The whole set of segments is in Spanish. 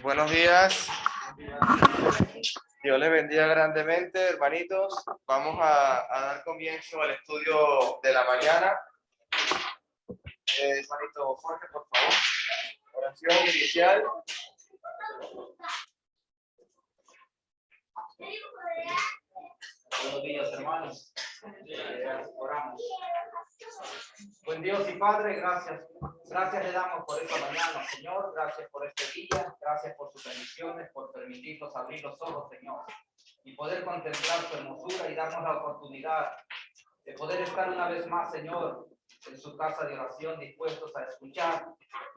Buenos días. Dios les bendiga grandemente, hermanitos. Vamos a dar comienzo al estudio de la mañana. Hermanito Jorge, por favor. Oración inicial. Buenos días, hermanos. Oramos. Buen Dios y Padre, gracias. Gracias le damos por esta mañana, Señor. Gracias por este día. Gracias por sus bendiciones, por permitirnos abrir los ojos, Señor, y poder contemplar su hermosura y darnos la oportunidad de poder estar una vez más, Señor, en su casa de oración, dispuestos a escuchar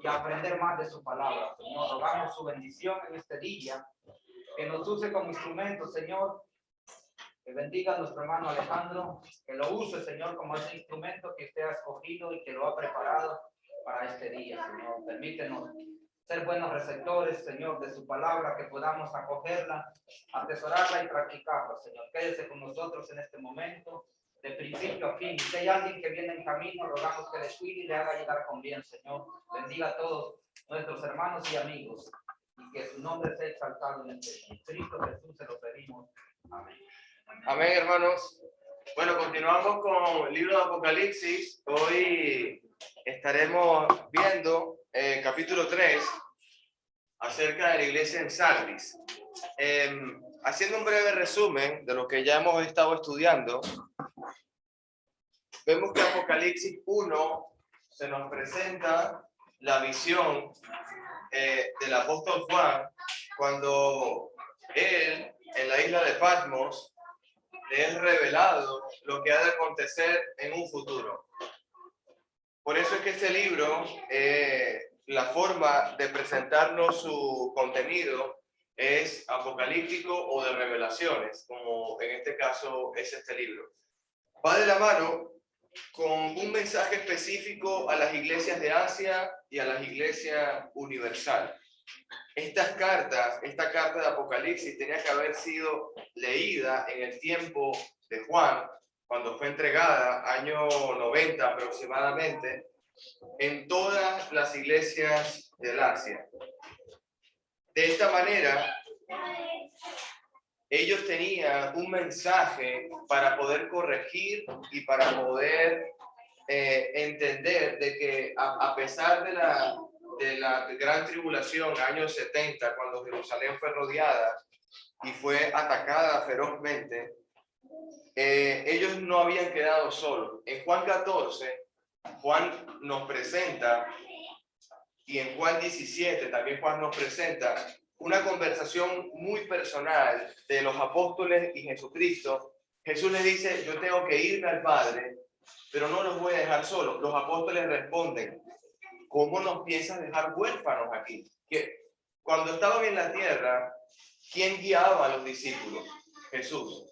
y a aprender más de su palabra. Señor, rogamos su bendición en este día, que nos use como instrumento, Señor. Que bendiga a nuestro hermano Alejandro, que lo use, Señor, como ese instrumento que usted ha escogido y que lo ha preparado para este día, Señor. Permítenos ser buenos receptores, Señor, de su palabra, que podamos acogerla, atesorarla y practicarla, Señor. Quédese con nosotros en este momento, de principio a fin. Si hay alguien que viene en camino, rogamos que le cuide y le haga llegar con bien, Señor. Bendiga a todos nuestros hermanos y amigos, y que su nombre sea exaltado en este día. En Cristo Jesús se lo pedimos. Amén. Amén, hermanos. Bueno, continuamos con el libro de Apocalipsis. Hoy estaremos viendo capítulo 3 acerca de la iglesia en Sardis. Haciendo un breve resumen de lo que ya hemos estado estudiando, vemos que Apocalipsis 1 se nos presenta la visión del apóstol Juan cuando él, en la isla de Patmos, le es revelado lo que ha de acontecer en un futuro. Por eso es que este libro, la forma de presentarnos su contenido es apocalíptico o de revelaciones, como en este caso es este libro. Va de la mano con un mensaje específico a las iglesias de Asia y a las iglesias universal. Esta carta de Apocalipsis tenía que haber sido leída en el tiempo de Juan, cuando fue entregada, año 90 aproximadamente, en todas las iglesias del Asia. De esta manera, ellos tenían un mensaje para poder corregir y para poder entender de que a pesar de la gran tribulación, años 70, cuando Jerusalén fue rodeada y fue atacada ferozmente, ellos no habían quedado solos. En Juan 14, Juan nos presenta, y en Juan 17 también Juan nos presenta una conversación muy personal de los apóstoles y Jesucristo. Jesús les dice: yo tengo que irme al Padre, pero no los voy a dejar solos. Los apóstoles responden: ¿cómo nos piensas dejar huérfanos aquí? Que cuando estaban en la tierra, ¿quién guiaba a los discípulos? Jesús.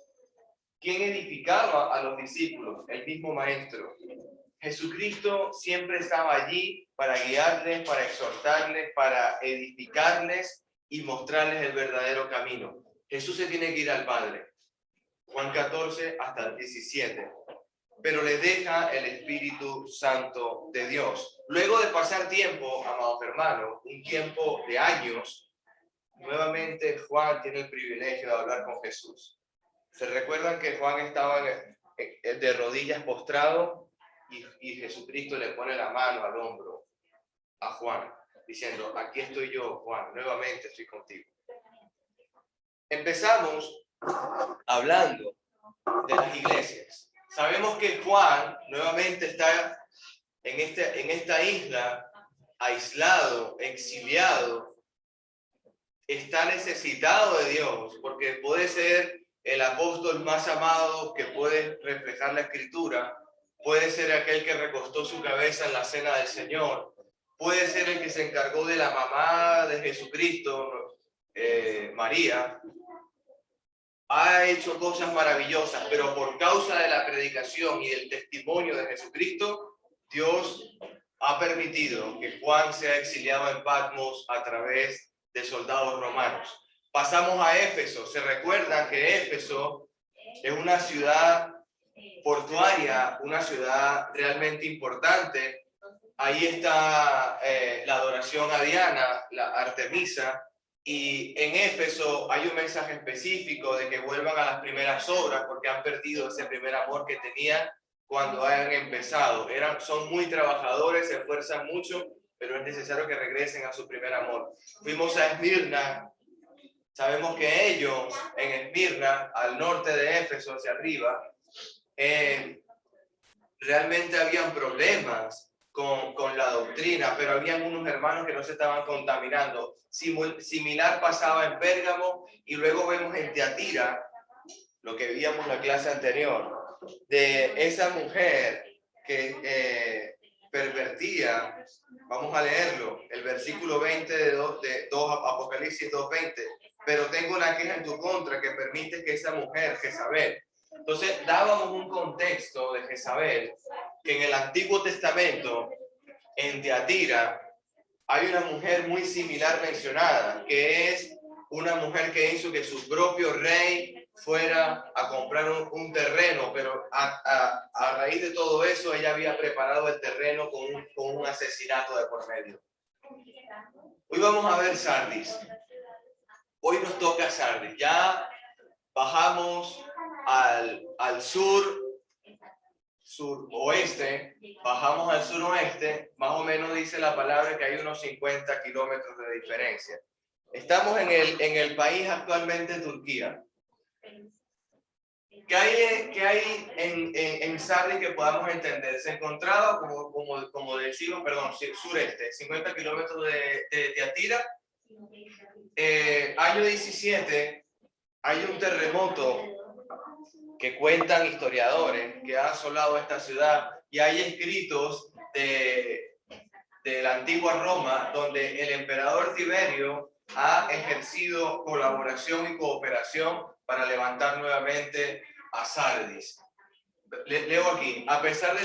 ¿Quién edificaba a los discípulos? El mismo Maestro. Jesucristo siempre estaba allí para guiarles, para exhortarles, para edificarles y mostrarles el verdadero camino. Jesús se tiene que ir al Padre. Juan 14 hasta el 17. Pero le deja el Espíritu Santo de Dios. Luego de pasar tiempo, amados hermanos, un tiempo de años, nuevamente Juan tiene el privilegio de hablar con Jesús. ¿Se recuerdan que Juan estaba de rodillas postrado y Jesucristo le pone la mano al hombro a Juan, diciendo: aquí estoy yo, Juan, nuevamente estoy contigo? Empezamos hablando de las iglesias. Sabemos que Juan nuevamente está en esta isla, aislado, exiliado, está necesitado de Dios, porque puede ser el apóstol más amado que puede reflejar la Escritura, puede ser aquel que recostó su cabeza en la cena del Señor, puede ser el que se encargó de la mamá de Jesucristo, María. Ha hecho cosas maravillosas, pero por causa de la predicación y del testimonio de Jesucristo, Dios ha permitido que Juan sea exiliado en Patmos a través de soldados romanos. Pasamos a Éfeso. Se recuerdan que Éfeso es una ciudad portuaria, una ciudad realmente importante, ahí está la adoración a Diana, la Artemisa, y en Éfeso hay un mensaje específico de que vuelvan a las primeras obras porque han perdido ese primer amor que tenían cuando hayan empezado. Son muy trabajadores, se esfuerzan mucho, pero es necesario que regresen a su primer amor. Fuimos a Esmirna, sabemos que ellos en Esmirna, al norte de Éfeso, hacia arriba, realmente habían problemas con la doctrina, pero habían unos hermanos que no se estaban contaminando. Similar pasaba en Pérgamo y luego vemos en Tiatira, lo que veíamos en la clase anterior, de esa mujer que pervertía. Vamos a leerlo, el versículo 20 de 2 Apocalipsis 2:20. Pero tengo una queja en tu contra que permite que esa mujer, Jezabel. Entonces dábamos un contexto de Jezabel, que en el Antiguo Testamento, en Tiatira, hay una mujer muy similar mencionada, que es una mujer que hizo que su propio rey fuera a comprar un terreno, pero a raíz de todo eso, ella había preparado el terreno con un asesinato de por medio. Hoy vamos a ver Sardis. Hoy nos toca Sardis. Ya bajamos al suroeste, bajamos al suroeste, más o menos dice la palabra que hay unos 50 kilómetros de diferencia. Estamos en el país actualmente, Turquía. ¿Qué hay en Sardis que podamos entender? Se encontraba, como decimos, sureste, 50 kilómetros de Tiatira. Año 17, hay un terremoto que cuentan historiadores que ha asolado esta ciudad, y hay escritos de la antigua Roma donde el emperador Tiberio ha ejercido colaboración y cooperación para levantar nuevamente a Sardis. Leo aquí, a pesar de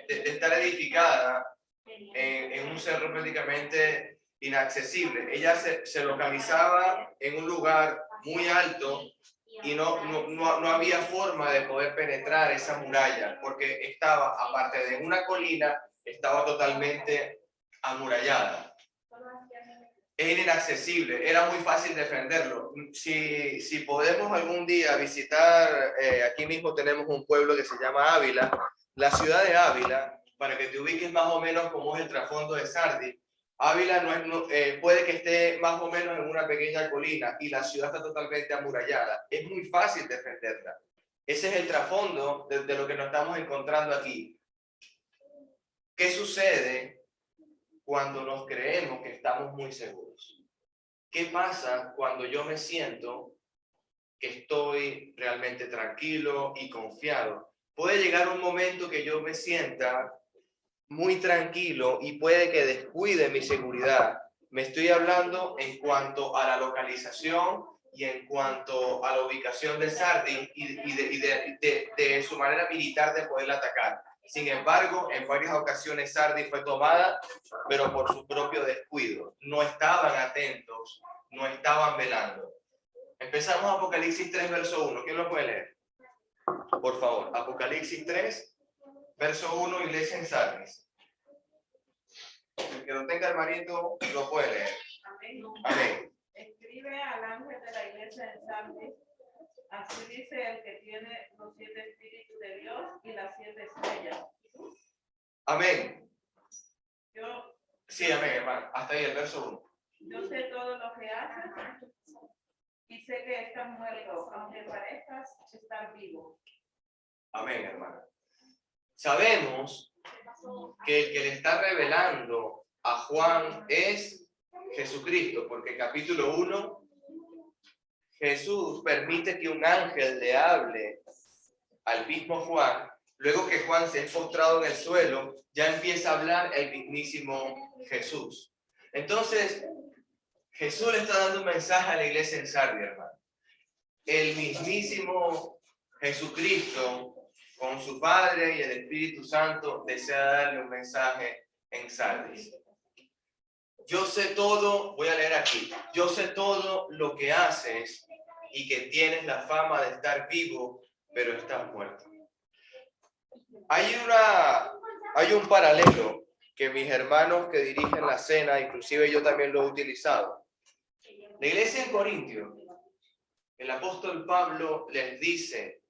estar edificada en un cerro prácticamente inaccesible, ella se localizaba en un lugar muy alto y no había forma de poder penetrar esa muralla porque estaba, aparte de una colina, estaba totalmente amurallada. Era inaccesible, era muy fácil defenderlo. Si podemos algún día visitar, aquí mismo tenemos un pueblo que se llama Ávila, la ciudad de Ávila, para que te ubiques más o menos cómo es el trasfondo de Sardis. Ávila puede que esté más o menos en una pequeña colina y la ciudad está totalmente amurallada. Es muy fácil defenderla. Ese es el trasfondo de lo que nos estamos encontrando aquí. ¿Qué sucede cuando nos creemos que estamos muy seguros? ¿Qué pasa cuando yo me siento que estoy realmente tranquilo y confiado? Puede llegar un momento que yo me sienta muy tranquilo y puede que descuide mi seguridad. Me estoy hablando en cuanto a la localización y en cuanto a la ubicación de Sardis y de su manera militar de poderla atacar. Sin embargo, en varias ocasiones Sardis fue tomada, pero por su propio descuido. No estaban atentos, no estaban velando. Empezamos Apocalipsis 3, verso 1. ¿Quién lo puede leer? Por favor, Apocalipsis 3, verso 1, iglesia en Sardis. El que no tenga hermanito lo puede leer. Amén. Amén. Escribe al ángel de la iglesia en Sardis. Así dice el que tiene los 7 espíritus de Dios y las 7 estrellas. Amén. Sí, amén, hermano. Hasta ahí el verso 1. Yo sé todo lo que haces y sé que estás muerto, aunque parezcas estar vivo. Amén, hermano. Sabemos que el que le está revelando a Juan es Jesucristo, porque capítulo 1, Jesús permite que un ángel le hable al mismo Juan. Luego que Juan se ha postrado en el suelo, ya empieza a hablar el mismísimo Jesús. Entonces, Jesús le está dando un mensaje a la iglesia en Sardis, hermano. El mismísimo Jesucristo, con su Padre y el Espíritu Santo, desea darle un mensaje en Sardis. Yo sé todo, voy a leer aquí, yo sé todo lo que haces y que tienes la fama de estar vivo, pero estás muerto. Hay un paralelo que mis hermanos que dirigen la cena, inclusive yo también lo he utilizado. La iglesia en Corintio, el apóstol Pablo les dice: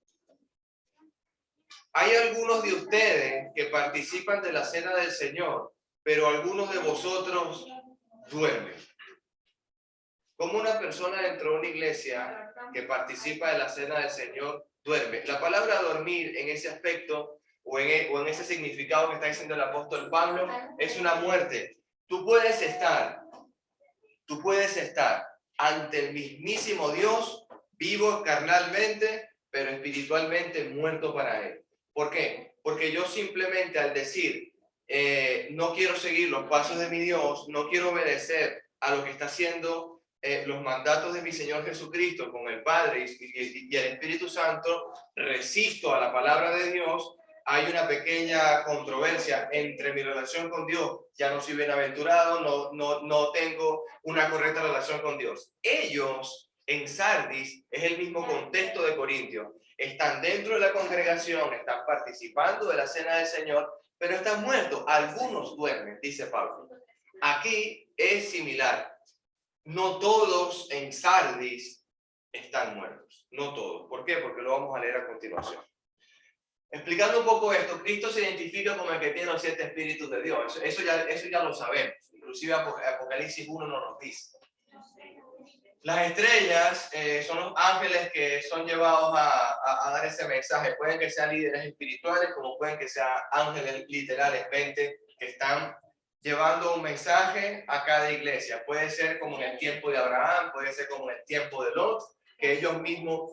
hay algunos de ustedes que participan de la cena del Señor, pero algunos de vosotros duermen. ¿Cómo una persona dentro de una iglesia que participa de la cena del Señor duerme? La palabra dormir en ese aspecto o en ese significado que está diciendo el apóstol Pablo es una muerte. Tú puedes estar ante el mismísimo Dios, vivo carnalmente, pero espiritualmente muerto para Él. ¿Por qué? Porque yo simplemente al decir, no quiero seguir los pasos de mi Dios, no quiero obedecer a lo que está haciendo los mandatos de mi Señor Jesucristo con el Padre y el Espíritu Santo, resisto a la palabra de Dios. Hay una pequeña controversia entre mi relación con Dios. Ya no soy bienaventurado, no tengo una correcta relación con Dios. Ellos en Sardis es el mismo contexto de Corintio. Están dentro de la congregación, están participando de la cena del Señor, pero están muertos. Algunos duermen, dice Pablo. Aquí es similar. No todos en Sardis están muertos. No todos. ¿Por qué? Porque lo vamos a leer a continuación. Explicando un poco esto, Cristo se identifica como el que tiene los 7 espíritus de Dios. Eso ya lo sabemos. Inclusive Apocalipsis 1 nos dice. Las estrellas son los ángeles que son llevados a dar ese mensaje. Pueden que sean líderes espirituales, como pueden que sean ángeles literalmente que están llevando un mensaje a cada iglesia. Puede ser como en el tiempo de Abraham, puede ser como en el tiempo de Lot, que ellos mismos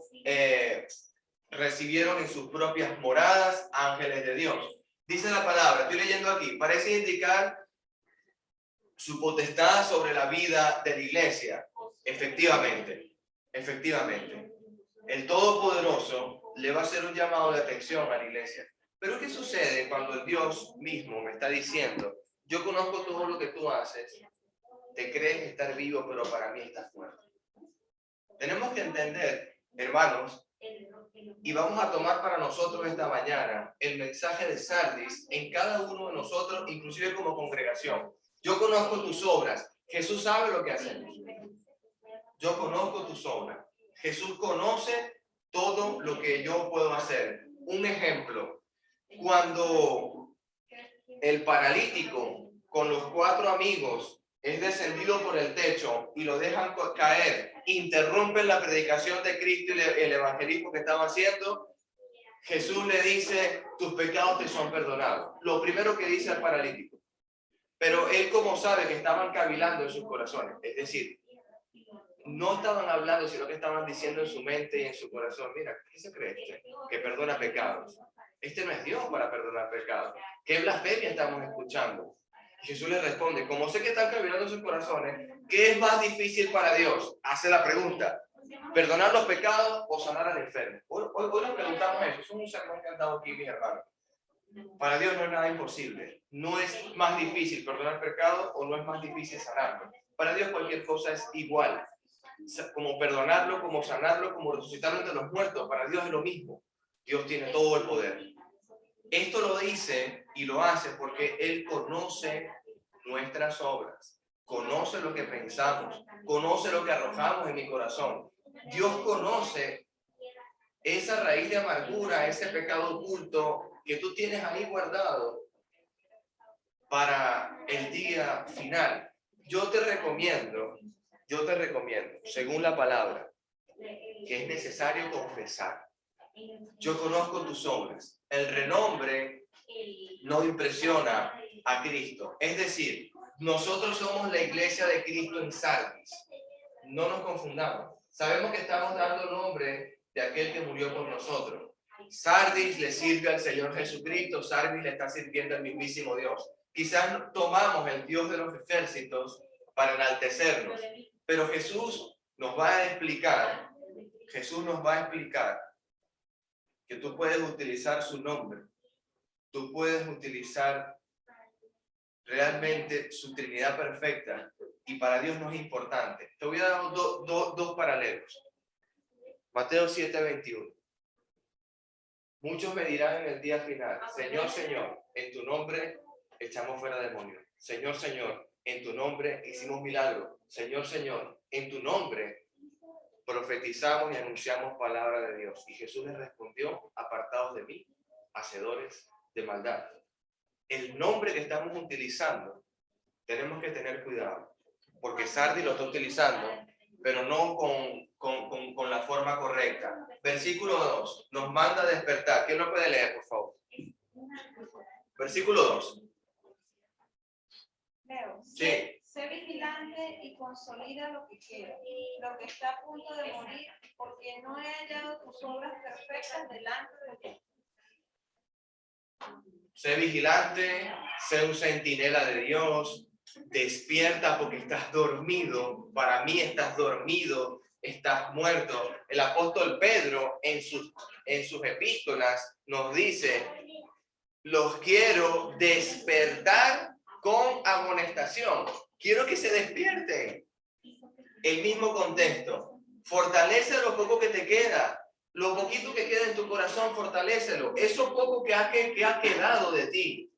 recibieron en sus propias moradas ángeles de Dios. Dice la palabra, estoy leyendo aquí, parece indicar su potestad sobre la vida de la iglesia. Efectivamente, el Todopoderoso le va a hacer un llamado de atención a la iglesia. Pero ¿qué sucede cuando el Dios mismo me está diciendo, yo conozco todo lo que tú haces, te crees estar vivo, pero para mí estás muerto? Tenemos que entender, hermanos, y vamos a tomar para nosotros esta mañana el mensaje de Sardis en cada uno de nosotros, inclusive como congregación. Yo conozco tus obras. Jesús sabe lo que hacemos. Yo conozco tus obras. Jesús conoce todo lo que yo puedo hacer. Un ejemplo, cuando el paralítico con los 4 amigos es descendido por el techo y lo dejan caer, interrumpen la predicación de Cristo y el evangelismo que estaba haciendo, Jesús le dice, tus pecados te son perdonados. Lo primero que dice al paralítico. Pero él, como sabe que estaban cavilando en sus corazones, es decir, no estaban hablando, sino que estaban diciendo en su mente y en su corazón, mira, ¿qué se cree este? Que perdona pecados. Este no es Dios para perdonar pecados. ¿Qué blasfemia estamos escuchando? Jesús le responde, como sé que están cavilando sus corazones, ¿qué es más difícil para Dios? Hace la pregunta, ¿perdonar los pecados o sanar al enfermo? Hoy nos preguntamos eso. Es un sermón que han dado aquí mis hermanos. Para Dios no es nada imposible. No es más difícil perdonar pecados o no es más difícil sanarlo. Para Dios cualquier cosa es igual. Como perdonarlo, como sanarlo, como resucitarlo entre los muertos. Para Dios es lo mismo. Dios tiene todo el poder. Esto lo dice y lo hace porque Él conoce nuestras obras, conoce lo que pensamos, conoce lo que arrojamos en mi corazón. Dios conoce esa raíz de amargura, ese pecado oculto que tú tienes ahí guardado para el día final. Yo te recomiendo, según la palabra, que es necesario confesar. Yo conozco tus obras. El renombre no impresiona a Cristo. Es decir, nosotros somos la iglesia de Cristo en Sardis. No nos confundamos. Sabemos que estamos dando nombre de aquel que murió por nosotros. Sardis le sirve al Señor Jesucristo. Sardis le está sirviendo al mismísimo Dios. Quizás tomamos el Dios de los ejércitos para enaltecernos, pero Jesús nos va a explicar que tú puedes utilizar su nombre, tú puedes utilizar realmente su Trinidad perfecta, y para Dios no es importante. Te voy a dar dos paralelos. Mateo 7:21. Muchos me dirán en el día final, Señor, Señor, en tu nombre echamos fuera demonios. Señor, Señor, en tu nombre hicimos milagros. Señor, Señor, en tu nombre profetizamos y anunciamos palabra de Dios. Y Jesús les respondió, apartados de mí, hacedores de maldad. El nombre que estamos utilizando, tenemos que tener cuidado, porque Sardi lo está utilizando, pero no con la forma correcta. Versículo 2, nos manda a despertar. ¿Quién lo puede leer, por favor? Versículo 2. Leo. Sí. Sé vigilante y consolida lo que queda, lo que está a punto de morir, porque no he hallado tus obras perfectas delante de ti. Sé vigilante, sé un centinela de Dios, despierta porque estás dormido. Para mí estás dormido, estás muerto. El apóstol Pedro en sus epístolas nos dice, los quiero despertar con amonestación. Quiero que se despierten. El mismo contexto. Fortalece lo poco que te queda. Lo poquito que queda en tu corazón, fortalécelo. Eso poco que ha quedado de ti.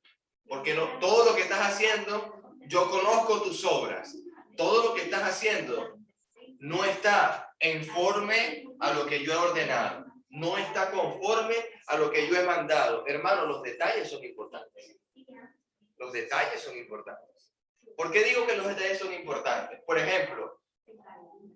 Porque no, todo lo que estás haciendo, yo conozco tus obras. Todo lo que estás haciendo no está conforme a lo que yo he ordenado. No está conforme a lo que yo he mandado. Hermano, los detalles son importantes. Los detalles son importantes. ¿Por qué digo que los detalles son importantes? Por ejemplo,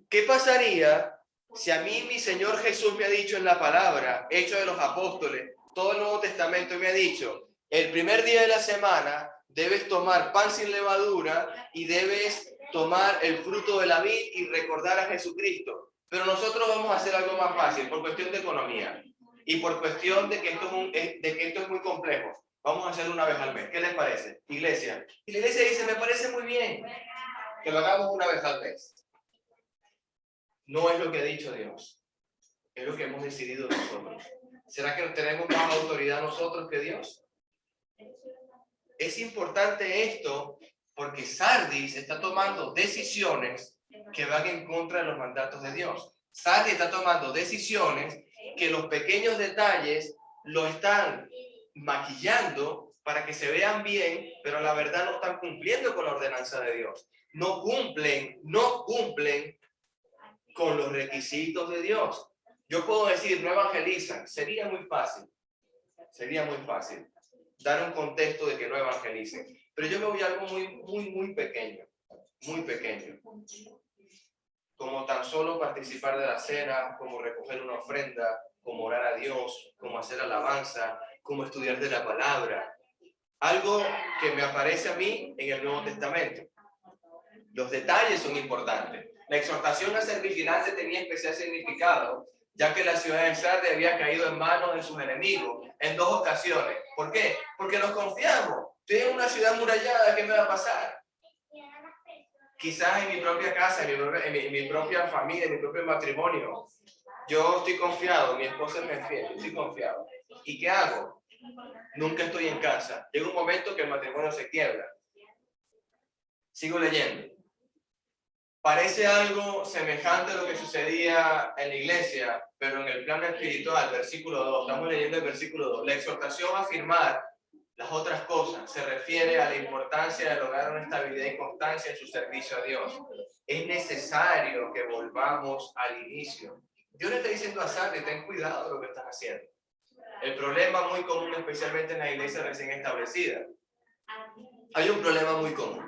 ¿qué pasaría si a mí mi Señor Jesús me ha dicho en la palabra, Hechos de los Apóstoles, todo el Nuevo Testamento me ha dicho, el primer día de la semana debes tomar pan sin levadura y debes tomar el fruto de la vid y recordar a Jesucristo? Pero nosotros vamos a hacer algo más fácil por cuestión de economía y por cuestión de que esto es muy complejo. Vamos a hacer una vez al mes. ¿Qué les parece, iglesia? Y la iglesia dice, me parece muy bien que lo hagamos una vez al mes. No es lo que ha dicho Dios. Es lo que hemos decidido nosotros. ¿Será que tenemos más autoridad nosotros que Dios? Es importante esto porque Sardis está tomando decisiones que van en contra de los mandatos de Dios. Sardis está tomando decisiones que los pequeños detalles lo están maquillando para que se vean bien, pero la verdad no están cumpliendo con la ordenanza de Dios. No cumplen con los requisitos de Dios. Yo puedo decir, no evangelizan. Sería muy fácil dar un contexto de que no evangelicen. Pero yo me voy a algo muy pequeño, como tan solo participar de la cena, como recoger una ofrenda, como orar a Dios, como hacer alabanza, como estudiar de la palabra. Algo que me aparece a mí en el Nuevo Testamento. Los detalles son importantes. La exhortación a ser vigilante tenía especial significado, ya que la ciudad de Sardis había caído en manos de sus enemigos en 2 ocasiones. ¿Por qué? Porque nos confiamos. Estoy en una ciudad murallada, ¿qué me va a pasar? Quizás en mi propia casa, en mi propia familia, en mi propio matrimonio, yo estoy confiado, mi esposa me fiel, estoy confiado. ¿Y qué hago? Nunca estoy en casa. Llega un momento que el matrimonio se quiebra. Sigo leyendo. Parece algo semejante a lo que sucedía en la iglesia, pero en el plano espiritual, versículo 2, estamos leyendo el versículo 2. La exhortación a afirmar las otras cosas se refiere a la importancia de lograr una estabilidad y constancia en su servicio a Dios. Es necesario que volvamos al inicio. Dios le está diciendo a Sardis, ten cuidado de lo que estás haciendo. El problema muy común, especialmente en la iglesia recién establecida. Hay un problema muy común.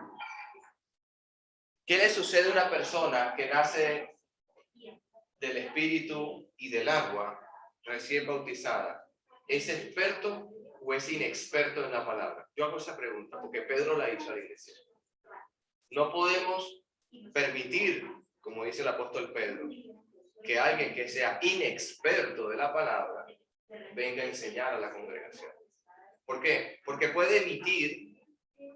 ¿Qué le sucede a una persona que nace del espíritu y del agua, recién bautizada? ¿Es experto o es inexperto en la palabra? Yo hago esa pregunta porque Pedro la hizo a la iglesia. No podemos permitir, como dice el apóstol Pedro, que alguien que sea inexperto de la palabra venga a enseñar a la congregación. ¿Por qué? Porque puede emitir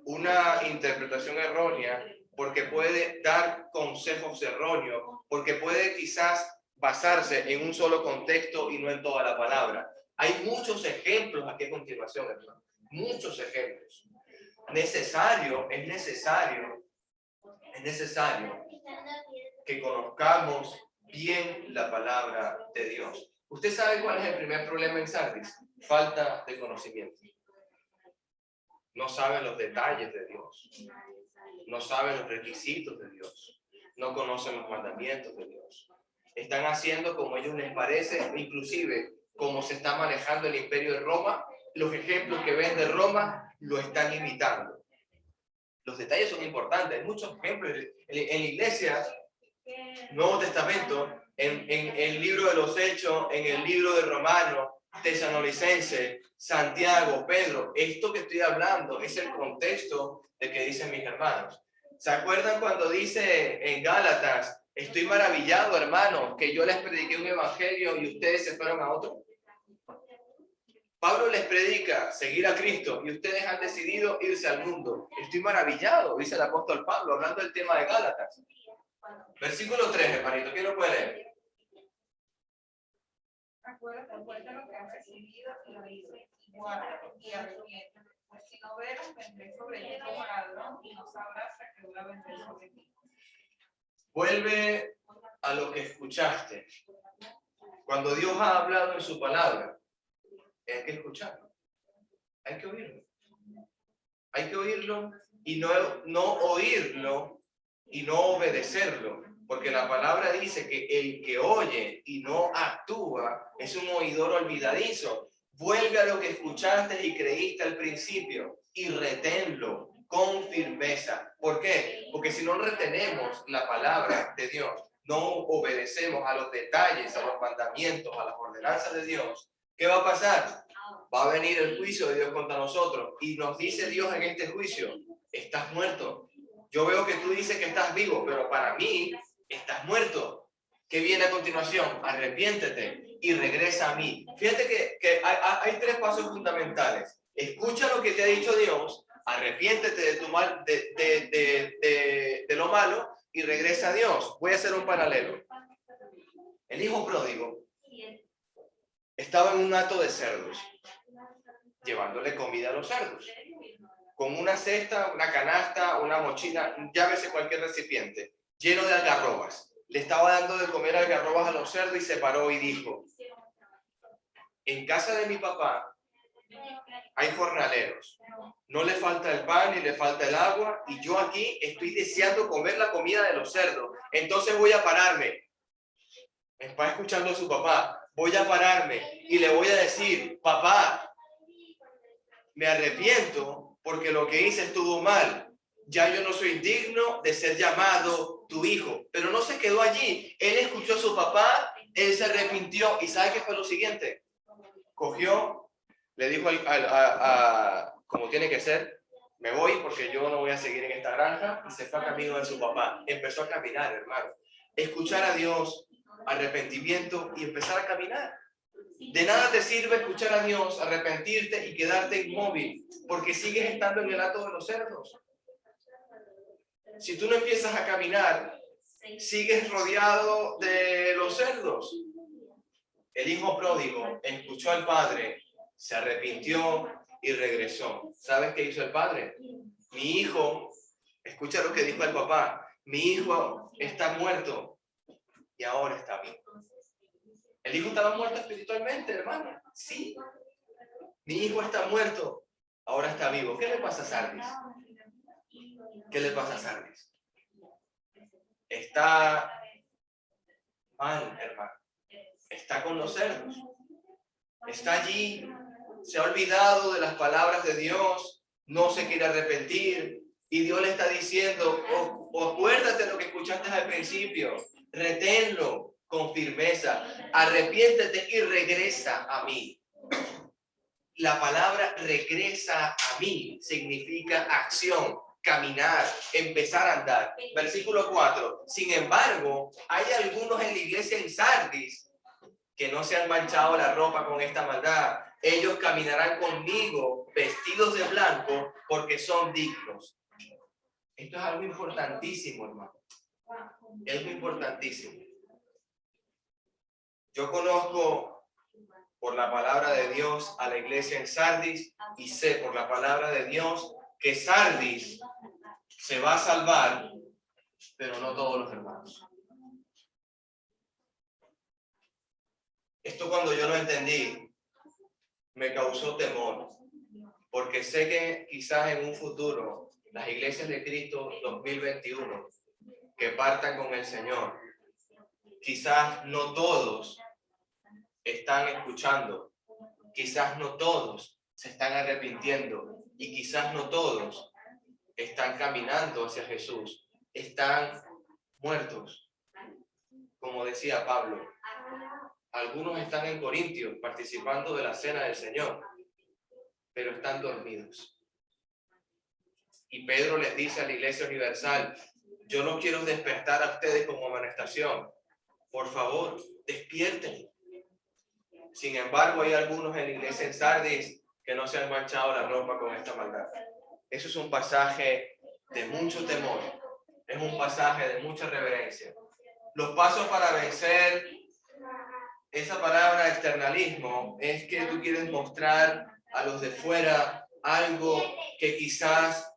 una interpretación errónea, porque puede dar consejos erróneos, porque puede quizás basarse en un solo contexto y no en toda la palabra. Hay muchos ejemplos aquí a continuación, hermano. Muchos ejemplos. Es necesario que conozcamos bien la palabra de Dios. ¿Usted sabe cuál es el primer problema en Sardis? Falta de conocimiento. no saben los detalles de Dios, no saben los requisitos de Dios, no conocen los mandamientos de Dios. Están haciendo como a ellos les parece, inclusive como se está manejando el imperio de Roma, los ejemplos que ven de Roma lo están imitando. Los detalles son importantes, hay muchos ejemplos en la iglesia, Nuevo Testamento, en el libro de los Hechos, en el libro de Romanos, Tesalonicenses, Santiago, Pedro. Esto que estoy hablando es el contexto de que dicen mis hermanos. ¿Se acuerdan cuando dice en Gálatas, estoy maravillado, hermanos, que yo les prediqué un evangelio y ustedes se fueron a otro? Pablo les predica seguir a Cristo y ustedes han decidido irse al mundo. Estoy maravillado, dice el apóstol Pablo, hablando del tema de Gálatas. Versículo 3, hermanito, ¿quién lo puede leer? Acuérdate pues de lo que has recibido y lo hice y guárdalo y arrepiéntete, pues si no veras, vendré sobre ti como ladrón y no sabrás a qué hora vendré sobre ti. Vuelve a lo que escuchaste. Cuando Dios ha hablado en su palabra, hay que escucharlo, hay que oírlo. Hay que oírlo y no oírlo y no obedecerlo, porque la palabra dice que el que oye y no actúa es un oidor olvidadizo. Vuelve a lo que escuchaste y creíste al principio y reténlo con firmeza. ¿Por qué? Porque si no retenemos la palabra de Dios, no obedecemos a los detalles, a los mandamientos, a las ordenanzas de Dios, ¿qué va a pasar? Va a venir el juicio de Dios contra nosotros y nos dice Dios en este juicio, estás muerto. Yo veo que tú dices que estás vivo, pero para mí estás muerto. ¿Qué viene a continuación? Arrepiéntete y regresa a mí. Fíjate que hay tres pasos fundamentales. Escucha lo que te ha dicho Dios, arrepiéntete de tu mal, de lo malo y regresa a Dios. Voy a hacer un paralelo. El hijo pródigo estaba en un hato de cerdos, llevándole comida a los cerdos, con una cesta, una canasta, una mochila, llámese cualquier recipiente, lleno de algarrobas. Le estaba dando de comer algarrobas a los cerdos y se paró y dijo, en casa de mi papá hay jornaleros, no le falta el pan ni le falta el agua y yo aquí estoy deseando comer la comida de los cerdos, entonces voy a pararme. Está escuchando a su papá, voy a pararme y le voy a decir, papá, me arrepiento porque lo que hice estuvo mal. Ya yo no soy digno de ser llamado tu hijo. Pero no se quedó allí. Él escuchó a su papá, él se arrepintió. ¿Y sabe qué fue lo siguiente? Cogió, le dijo como tiene que ser, me voy porque yo no voy a seguir en esta granja. Y se fue a camino de su papá. Empezó a caminar, hermano. Escuchar a Dios, arrepentimiento y empezar a caminar. De nada te sirve escuchar a Dios, arrepentirte y quedarte inmóvil, porque sigues estando en el hato de los cerdos. Si tú no empiezas a caminar, sigues rodeado de los cerdos. El hijo pródigo escuchó al padre, se arrepintió y regresó. ¿Sabes qué hizo el padre? Mi hijo, escucha lo que dijo el papá, mi hijo está muerto y ahora está vivo. El hijo estaba muerto espiritualmente, hermano. Sí. Mi hijo está muerto, ahora está vivo. ¿Qué le pasa a Sardis? ¿Qué le pasa a Sardis? Está mal, hermano. Está con los cerdos. Está allí. Se ha olvidado de las palabras de Dios. No se quiere arrepentir. Y Dios le está diciendo, acuérdate de lo que escuchaste al principio. Reténlo con firmeza, arrepiéntete y regresa a mí. La palabra regresa a mí significa acción, caminar, empezar a andar. Versículo 4. Sin embargo, hay algunos en la iglesia en Sardis que no se han manchado la ropa con esta maldad. Ellos caminarán conmigo vestidos de blanco porque son dignos. Esto es algo importantísimo, hermano. Es muy importantísimo. Yo conozco por la palabra de Dios a la iglesia en Sardis y sé por la palabra de Dios que Sardis se va a salvar, pero no todos los hermanos. Esto cuando yo lo entendí me causó temor, porque sé que quizás en un futuro las iglesias de Cristo 2021 que partan con el Señor, quizás no todos están escuchando, quizás no todos se están arrepintiendo y quizás no todos están caminando hacia Jesús, están muertos. Como decía Pablo, algunos están en Corintios participando de la cena del Señor, pero están dormidos. Y Pedro les dice a la Iglesia Universal, yo no quiero despertar a ustedes como amonestación. Por favor, despierten. Sin embargo, hay algunos en la iglesia en Sardis que no se han manchado la ropa con esta maldad. Eso es un pasaje de mucho temor. Es un pasaje de mucha reverencia. Los pasos para vencer esa palabra externalismo es que tú quieres mostrar a los de fuera algo que quizás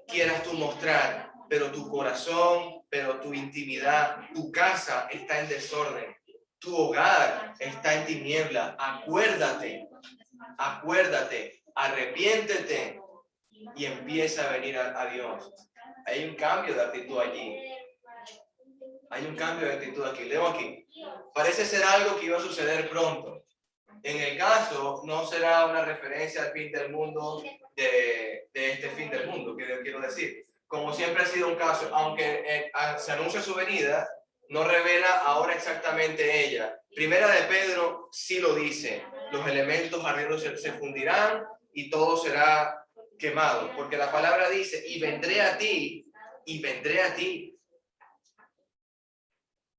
quieras tú mostrar, pero tu corazón, pero tu intimidad, tu casa está en desorden, tu hogar está en tiniebla. Acuérdate, arrepiéntete y empieza a venir a Dios. Hay un cambio de actitud allí. Hay un cambio de actitud aquí. Leo aquí. Parece ser algo que iba a suceder pronto. En el caso, no será una referencia al fin del mundo de este fin del mundo, que quiero decir. Como siempre ha sido un caso, aunque se anuncia su venida, no revela ahora exactamente ella. Primera de Pedro sí lo dice. Los elementos ardientes se fundirán y todo será quemado. Porque la palabra dice, y vendré a ti, y vendré a ti.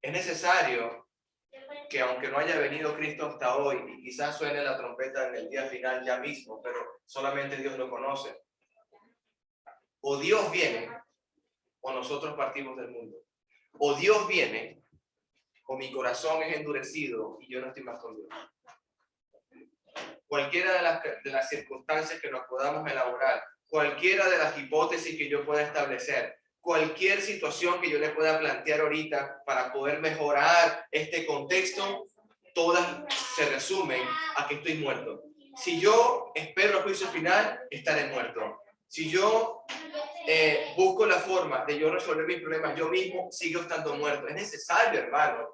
Es necesario que aunque no haya venido Cristo hasta hoy, y quizás suene la trompeta en el día final ya mismo, pero solamente Dios lo conoce. O Dios viene, o nosotros partimos del mundo. O Dios viene, o mi corazón es endurecido y yo no estoy más con Dios. Cualquiera de las circunstancias que nos podamos elaborar, cualquiera de las hipótesis que yo pueda establecer, cualquier situación que yo le pueda plantear ahorita para poder mejorar este contexto, todas se resumen a que estoy muerto. Si yo espero el juicio final, estaré muerto. Si yo busco la forma de yo resolver mis problemas yo mismo, sigo estando muerto. Es necesario, hermano.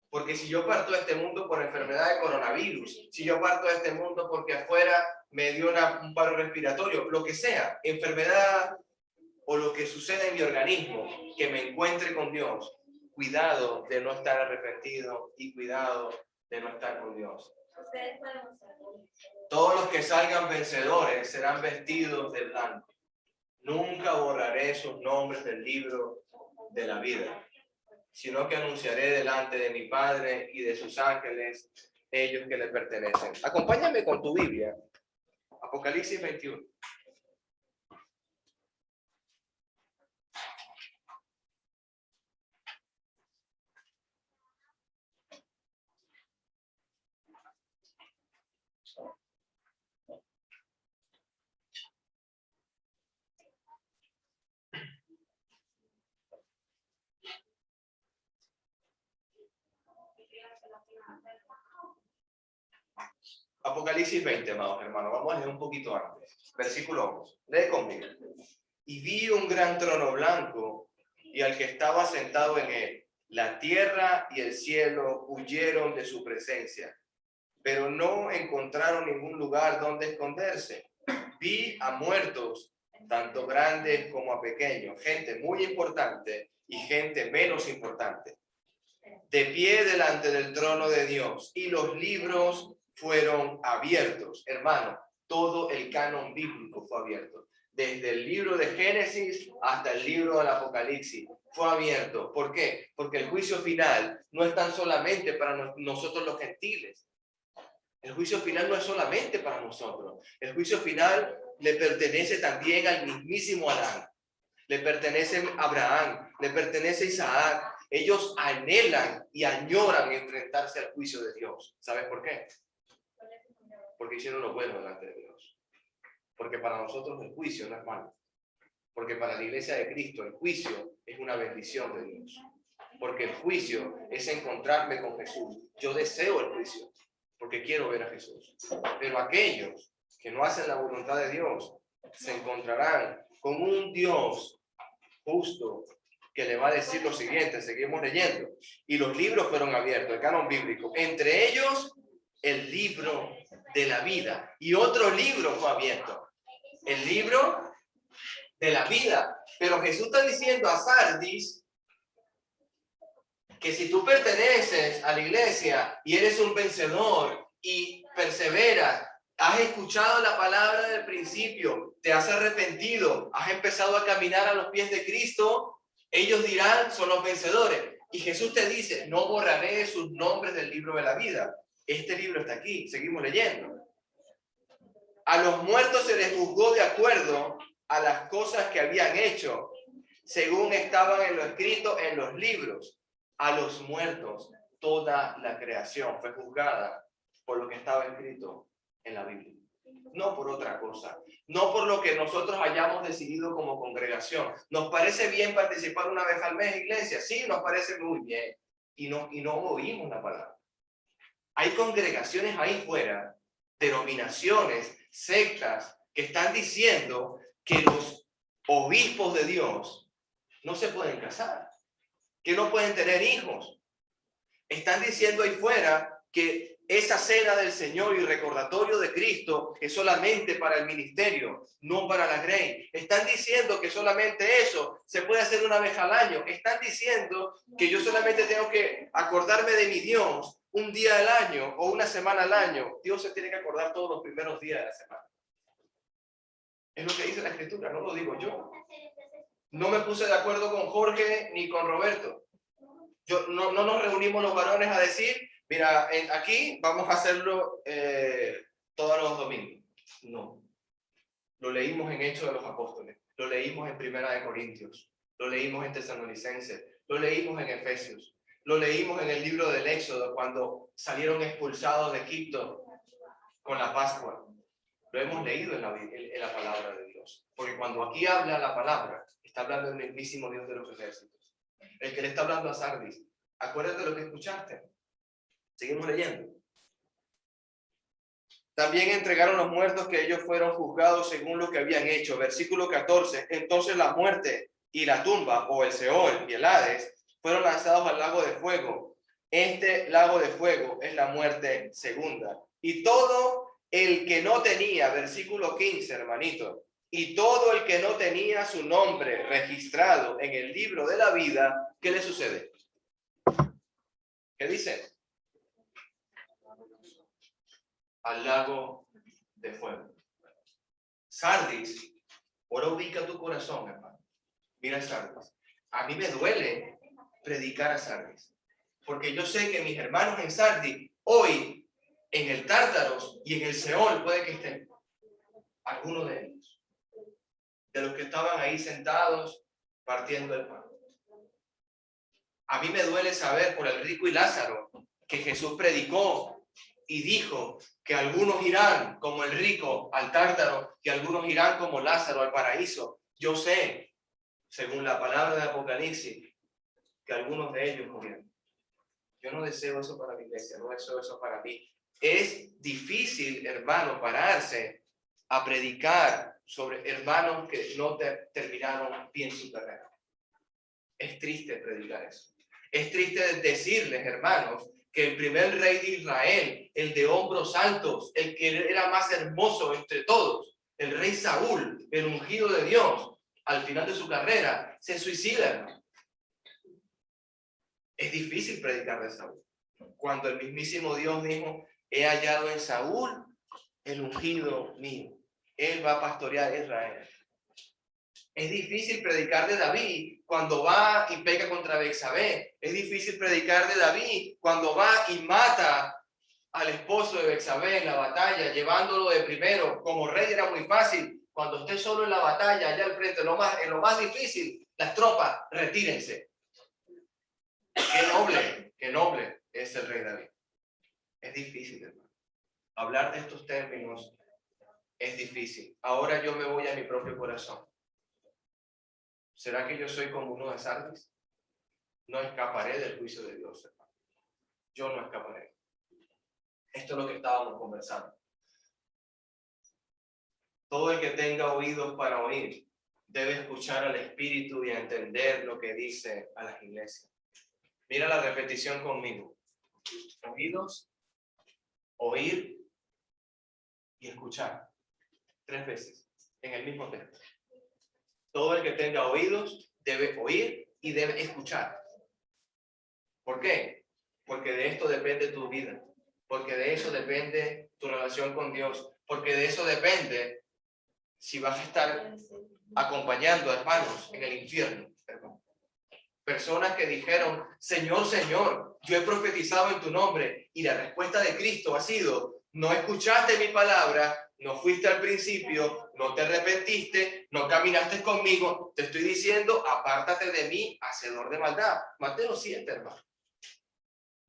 Porque si yo parto de este mundo por enfermedad de coronavirus, si yo parto de este mundo porque afuera me dio un paro respiratorio, lo que sea, enfermedad o lo que suceda en mi organismo, que me encuentre con Dios, cuidado de no estar arrepentido y cuidado de no estar con Dios. Todos los que salgan vencedores serán vestidos de blanco. Nunca borraré sus nombres del libro de la vida, sino que anunciaré delante de mi Padre y de sus ángeles, ellos que le pertenecen. Acompáñame con tu Biblia, Apocalipsis 21. Apocalipsis 20, amados hermanos. Vamos a leer un poquito antes. Versículo 11. Lee conmigo. Y vi un gran trono blanco y al que estaba sentado en él. La tierra y el cielo huyeron de su presencia, pero no encontraron ningún lugar donde esconderse. Vi a muertos, tanto grandes como a pequeños, gente muy importante y gente menos importante, de pie delante del trono de Dios, y los libros fueron abiertos. Hermano, todo el canon bíblico fue abierto. Desde el libro de Génesis hasta el libro del Apocalipsis fue abierto. ¿Por qué? Porque el juicio final no es tan solamente para nosotros los gentiles. El juicio final no es solamente para nosotros. El juicio final le pertenece también al mismísimo Adán. Le pertenece a Abraham, le pertenece a Isaac. Ellos anhelan y añoran enfrentarse al juicio de Dios. ¿Sabes por qué? Porque hicieron lo bueno delante de Dios. Porque para nosotros el juicio no es malo. Porque para la iglesia de Cristo el juicio es una bendición de Dios. Porque el juicio es encontrarme con Jesús. Yo deseo el juicio porque quiero ver a Jesús. Pero aquellos que no hacen la voluntad de Dios, se encontrarán con un Dios justo que le va a decir lo siguiente. Seguimos leyendo. Y los libros fueron abiertos, el canon bíblico. Entre ellos, el libro de la vida. Y otro libro fue abierto. El libro de la vida. Pero Jesús está diciendo a Sardis que si tú perteneces a la iglesia y eres un vencedor y perseveras, has escuchado la palabra del principio, te has arrepentido, has empezado a caminar a los pies de Cristo, ellos dirán, son los vencedores. Y Jesús te dice, no borraré sus nombres del libro de la vida. Este libro está aquí, seguimos leyendo. A los muertos se les juzgó de acuerdo a las cosas que habían hecho, según estaban en lo escrito en los libros. A los muertos, toda la creación fue juzgada por lo que estaba escrito en la Biblia. No por otra cosa, no por lo que nosotros hayamos decidido como congregación. ¿Nos parece bien participar una vez al mes, iglesia? Sí, nos parece muy bien. Y no oímos la palabra. Hay congregaciones ahí fuera, denominaciones, sectas, que están diciendo que los obispos de Dios no se pueden casar, que no pueden tener hijos. Están diciendo ahí fuera que esa cena del Señor y recordatorio de Cristo es solamente para el ministerio, no para la grey. Están diciendo que solamente eso se puede hacer una vez al año. Están diciendo que yo solamente tengo que acordarme de mi Dios un día al año o una semana al año. Dios se tiene que acordar todos los primeros días de la semana. Es lo que dice la Escritura, no lo digo yo. No me puse de acuerdo con Jorge ni con Roberto. No nos reunimos los varones a decir, mira, aquí vamos a hacerlo todos los domingos. No. Lo leímos en Hechos de los Apóstoles, lo leímos en Primera de Corintios, lo leímos en Tesalonicenses, lo leímos en Efesios, lo leímos en el libro del Éxodo cuando salieron expulsados de Egipto con la Pascua. Lo hemos leído en la palabra de Dios. Porque cuando aquí habla la palabra, está hablando el mismísimo Dios de los ejércitos. El que le está hablando a Sardis. Acuérdate de lo que escuchaste. Seguimos leyendo. También entregaron los muertos que ellos fueron juzgados según lo que habían hecho. Versículo 14. Entonces la muerte y la tumba, o el Seol y el Hades, fueron lanzados al lago de fuego. Este lago de fuego es la muerte segunda. Y todo el que no tenía, versículo 15, hermanito, y todo el que no tenía su nombre registrado en el libro de la vida, ¿qué le sucede? ¿Qué dice? Al lago de fuego. Sardis, ahora ubica tu corazón, hermano. Mira Sardis. A mí me duele predicar a Sardis, porque yo sé que mis hermanos en Sardis, hoy, en el Tártaros y en el Seol, puede que estén. Algunos de ellos. De los que estaban ahí sentados, partiendo el pan. A mí me duele saber por el rico y Lázaro que Jesús predicó y dijo que algunos irán como el rico al Tártaro y algunos irán como Lázaro al paraíso. Yo sé, según la palabra de Apocalipsis, que algunos de ellos murieron. Yo no deseo eso para mi iglesia, no deseo eso para mí. Es difícil, hermano, pararse a predicar sobre hermanos que no terminaron bien su carrera. Es triste predicar eso. Es triste decirles, hermanos, que el primer rey de Israel, el de hombros altos, el que era más hermoso entre todos, el rey Saúl, el ungido de Dios, al final de su carrera, se suicida, hermano. Es difícil predicar de Saúl. Cuando el mismísimo Dios dijo, he hallado en Saúl el ungido mío. Él va a pastorear a Israel. Es difícil predicar de David cuando va y peca contra Betsabé. Es difícil predicar de David cuando va y mata al esposo de Betsabé en la batalla, llevándolo de primero. Como rey era muy fácil. Cuando esté solo en la batalla, allá al frente, en lo más difícil, las tropas, retírense. Qué noble es el rey David. Es difícil, hermano. Hablar de estos términos es difícil. Ahora yo me voy a mi propio corazón. ¿Será que yo soy como uno de Sardis? No escaparé del juicio de Dios, hermano. Yo no escaparé. Esto es lo que estábamos conversando. Todo el que tenga oídos para oír debe escuchar al Espíritu y entender lo que dice a las iglesias. Mira la repetición conmigo. Oídos, oír y escuchar. 3 veces en el mismo texto. Todo el que tenga oídos debe oír y debe escuchar. ¿Por qué? Porque de esto depende tu vida. Porque de eso depende tu relación con Dios. Porque de eso depende si vas a estar acompañando a hermanos en el infierno. Personas que dijeron, Señor, Señor, yo he profetizado en tu nombre. Y la respuesta de Cristo ha sido, no escuchaste mi palabra, no fuiste al principio, no te arrepentiste, no caminaste conmigo. Te estoy diciendo, apártate de mí, hacedor de maldad. Mateo 7, hermano.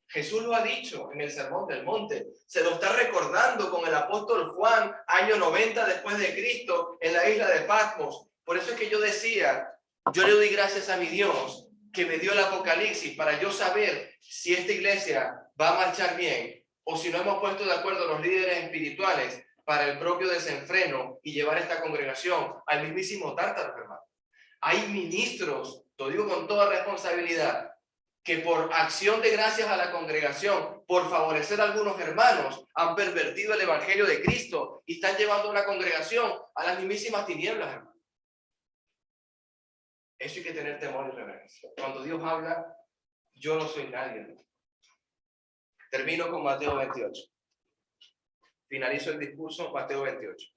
Jesús lo ha dicho en el Sermón del Monte. Se lo está recordando con el apóstol Juan, año 90 después de Cristo, en la isla de Patmos. Por eso es que yo decía, yo le doy gracias a mi Dios que me dio el Apocalipsis para yo saber si esta iglesia va a marchar bien o si no hemos puesto de acuerdo los líderes espirituales para el propio desenfreno y llevar esta congregación al mismísimo tártaro, hermano. Hay ministros, lo digo con toda responsabilidad, que por acción de gracias a la congregación, por favorecer a algunos hermanos, han pervertido el evangelio de Cristo y están llevando a una congregación a las mismísimas tinieblas, hermano. Eso hay que tener temor y reverencia. Cuando Dios habla, yo no soy nadie, hermano. Termino con Mateo 28. Finalizo el discurso, Mateo 28.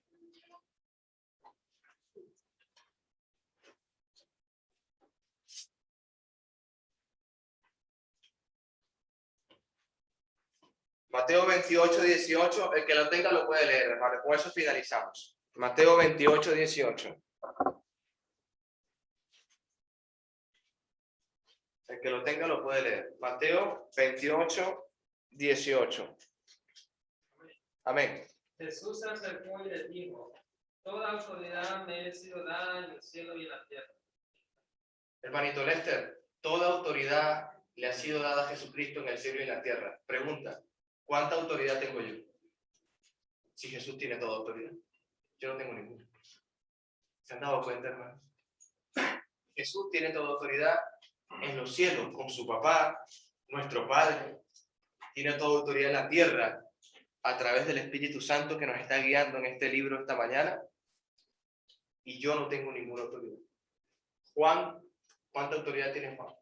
Mateo 28, 18, el que lo tenga lo puede leer, hermano. Con eso finalizamos. Mateo 28, 18. El que lo tenga lo puede leer. Mateo 28, 18. Amén. Jesús se acercó y les dijo, toda autoridad me ha sido dada en el cielo y en la tierra. Hermanito Lester, toda autoridad le ha sido dada a Jesucristo en el cielo y en la tierra. Pregunta, ¿cuánta autoridad tengo yo? Si Jesús tiene toda autoridad. Yo no tengo ninguna. ¿Se han dado cuenta, hermanos? Jesús tiene toda autoridad en los cielos, con su papá, nuestro Padre. Tiene toda autoridad en la tierra, a través del Espíritu Santo que nos está guiando en este libro esta mañana. Y yo no tengo ninguna autoridad. Juan, ¿cuánta autoridad tiene Juan?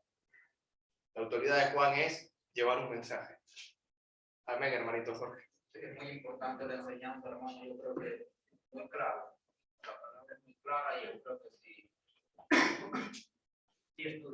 La autoridad de Juan es llevar un mensaje. Amén, hermanito Jorge. Sí, es muy importante la enseñanza, hermano. Yo creo que muy claro. La palabra es muy clara y yo creo que sí estudiamos